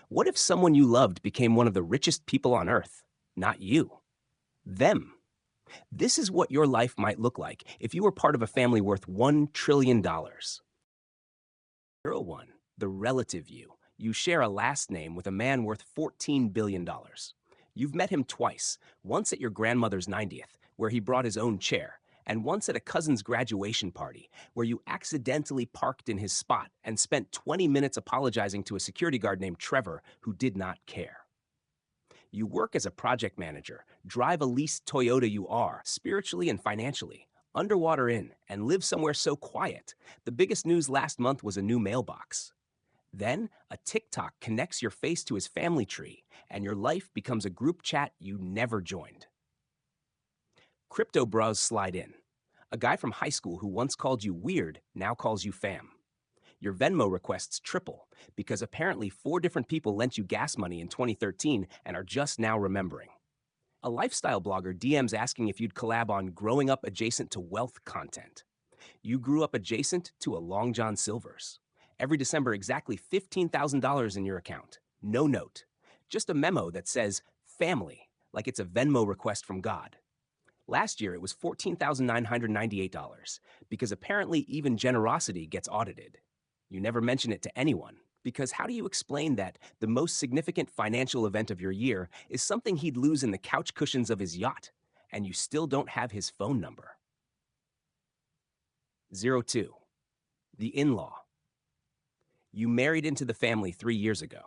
What if someone you loved became one of the richest people on earth? Not you, them. This is what your life might look like if you were part of a family worth $1 trillion. 01, the relative you. You share a last name with a man worth $14 billion. You've met him twice, once at your grandmother's 90th, where he brought his own chair, and once at a cousin's graduation party, where you accidentally parked in his spot and spent 20 minutes apologizing to a security guard named Trevor who did not care. You work as a project manager, drive a leased Toyota you are, spiritually and financially, underwater in, and live somewhere so quiet. The biggest news last month was a new mailbox. Then, a TikTok connects your face to his family tree, and your life becomes a group chat you never joined. Crypto bros slide in. A guy from high school who once called you weird now calls you fam. Your Venmo requests triple because apparently 4 different people lent you gas money in 2013 and are just now remembering. A lifestyle blogger DMs asking if you'd collab on growing up adjacent to wealth content. You grew up adjacent to a Long John Silver's. Every December, exactly $15,000 in your account. No note. Just a memo that says family, like it's a Venmo request from God. Last year, it was $14,998 because apparently even generosity gets audited. You never mention it to anyone because how do you explain that the most significant financial event of your year is something he'd lose in the couch cushions of his yacht, and you still don't have his phone number? 02. The in-law. You married into the family 3 years ago.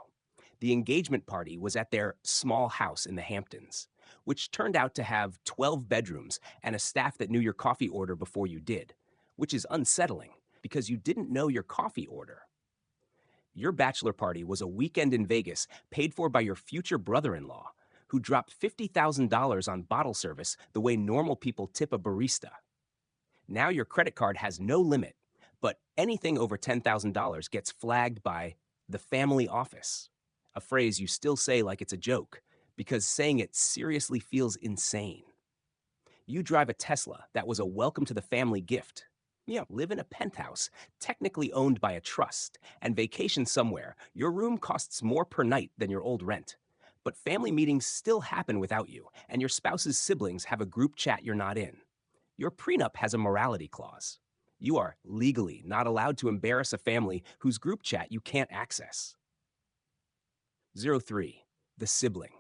The engagement party was at their small house in the Hamptons, which turned out to have 12 bedrooms and a staff that knew your coffee order before you did, which is unsettling because you didn't know your coffee order. Your bachelor party was a weekend in Vegas paid for by your future brother-in-law, who dropped $50,000 on bottle service the way normal people tip a barista. Now your credit card has no limit, but anything over $10,000 gets flagged by the family office, a phrase you still say like it's a joke, because saying it seriously feels insane. You drive a Tesla that was a welcome to the family gift. Yeah, live in a penthouse, technically owned by a trust, and vacation somewhere. Your room costs more per night than your old rent. But family meetings still happen without you, and your spouse's siblings have a group chat you're not in. Your prenup has a morality clause. You are legally not allowed to embarrass a family whose group chat you can't access. 03. The sibling.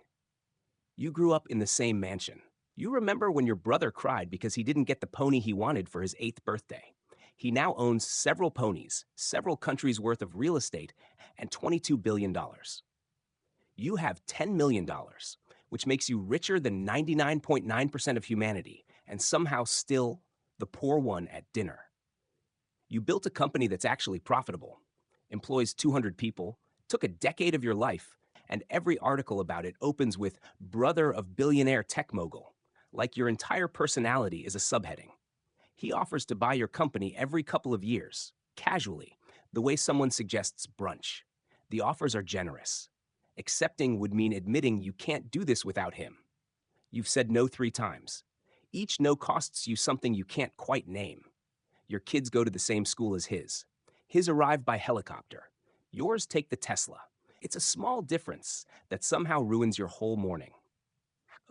You grew up in the same mansion. You remember when your brother cried because he didn't get the pony he wanted for his 8th birthday. He now owns several ponies, several countries' worth of real estate, and $22 billion. You have $10 million, which makes you richer than 99.9% of humanity, and somehow still the poor one at dinner. You built a company that's actually profitable, employs 200 people, took a decade of your life, and every article about it opens with brother of billionaire tech mogul, like your entire personality is a subheading. He offers to buy your company every couple of years, casually, the way someone suggests brunch. The offers are generous. Accepting would mean admitting you can't do this without him. You've said no 3 times. Each no costs you something you can't quite name. Your kids go to the same school as his. His arrive by helicopter. Yours take the Tesla. It's a small difference that somehow ruins your whole morning.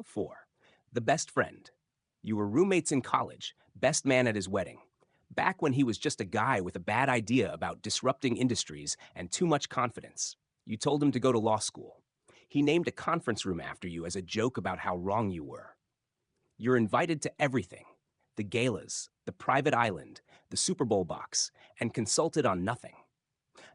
4. The best friend. You were roommates in college, best man at his wedding. Back when he was just a guy with a bad idea about disrupting industries and too much confidence. You told him to go to law school. He named a conference room after you as a joke about how wrong you were. You're invited to everything. The galas, the private island, the Super Bowl box, and consulted on nothing.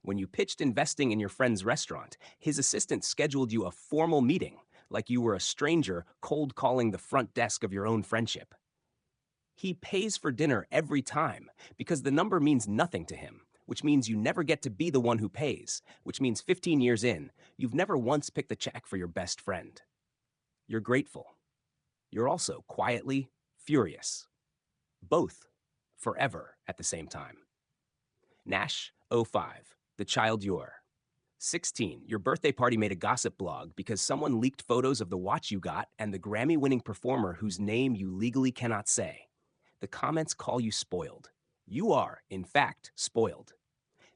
When you pitched investing in your friend's restaurant, his assistant scheduled you a formal meeting, like you were a stranger cold calling the front desk of your own friendship. He pays for dinner every time because the number means nothing to him, which means you never get to be the one who pays, which means 15 years in, you've never once picked the check for your best friend. You're grateful. You're also quietly furious. Both, forever at the same time. Nash, 05, the child you're. 16, your birthday party made a gossip blog because someone leaked photos of the watch you got and the Grammy-winning performer whose name you legally cannot say. The comments call you spoiled. You are, in fact, spoiled.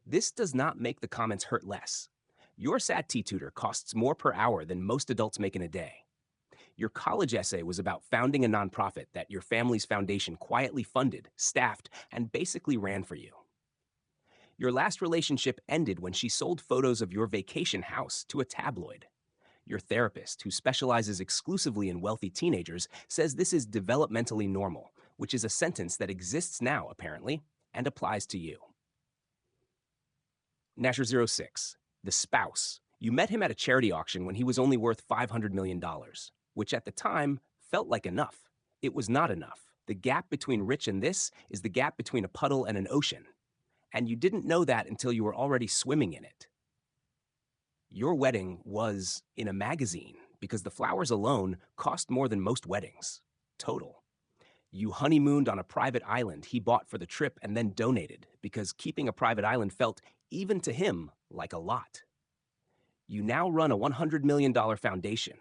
This does not make the comments hurt less. Your SAT tutor costs more per hour than most adults make in a day. Your college essay was about founding a nonprofit that your family's foundation quietly funded, staffed, and basically ran for you. Your last relationship ended when she sold photos of your vacation house to a tabloid. Your therapist, who specializes exclusively in wealthy teenagers, says this is developmentally normal, which is a sentence that exists now, apparently, and applies to you. Nasher06, the spouse. You met him at a charity auction when he was only worth $500 million, which at the time felt like enough. It was not enough. The gap between rich and this is the gap between a puddle and an ocean. And you didn't know that until you were already swimming in it. Your wedding was in a magazine because the flowers alone cost more than most weddings, total. You honeymooned on a private island he bought for the trip and then donated because keeping a private island felt, even to him, like a lot. You now run a $100 million foundation,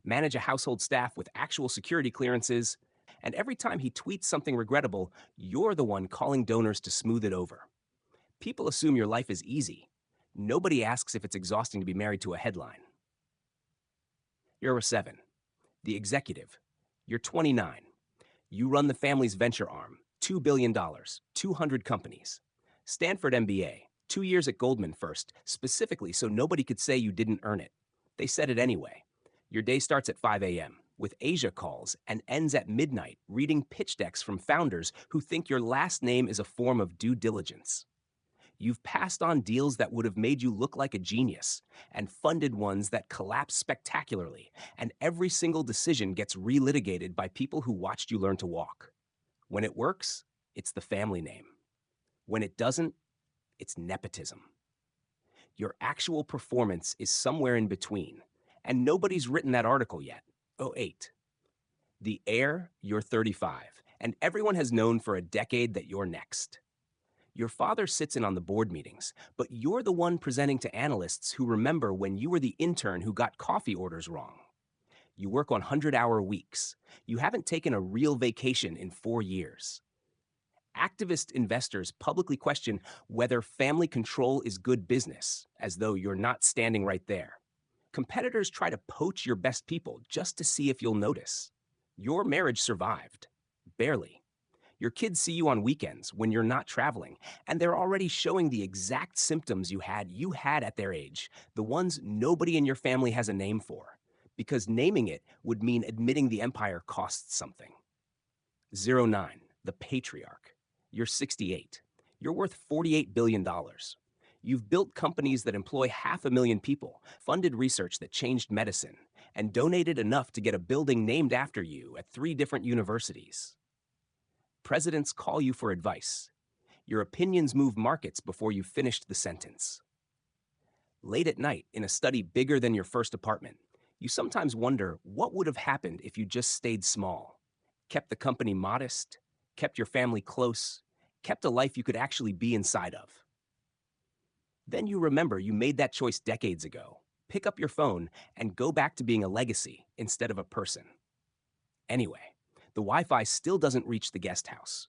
manage a household staff with actual security clearances, and every time he tweets something regrettable, you're the one calling donors to smooth it over. People assume your life is easy. Nobody asks if it's exhausting to be married to a headline. You're 7. The executive. You're 29. You run the family's venture arm, $2 billion, 200 companies. Stanford MBA, 2 years at Goldman first, specifically so nobody could say you didn't earn it. They said it anyway. Your day starts at 5 a.m. with Asia calls and ends at midnight reading pitch decks from founders who think your last name is a form of due diligence. You've passed on deals that would have made you look like a genius and funded ones that collapse spectacularly, and every single decision gets relitigated by people who watched you learn to walk. When it works, it's the family name. When it doesn't, it's nepotism. Your actual performance is somewhere in between, and nobody's written that article yet. 08. The heir, you're 35, and everyone has known for a decade that you're next. Your father sits in on the board meetings, but you're the one presenting to analysts who remember when you were the intern who got coffee orders wrong. You work on 100-hour weeks. You haven't taken a real vacation in 4 years. Activist investors publicly question whether family control is good business, as though you're not standing right there. Competitors try to poach your best people just to see if you'll notice. Your marriage survived. Barely. Your kids see you on weekends when you're not traveling, and they're already showing the exact symptoms you had at their age, the ones nobody in your family has a name for, because naming it would mean admitting the empire costs something. 09, the patriarch. You're 68. You're worth $48 billion. You've built companies that employ 500,000 people, funded research that changed medicine, and donated enough to get a building named after you at 3 different universities. Presidents call you for advice. Your opinions move markets before you've finished the sentence. Late at night, in a study bigger than your first apartment, you sometimes wonder what would have happened if you just stayed small, kept the company modest, kept your family close, kept a life you could actually be inside of. Then you remember you made that choice decades ago. Pick up your phone and go back to being a legacy instead of a person. Anyway, the Wi-Fi still doesn't reach the guest house.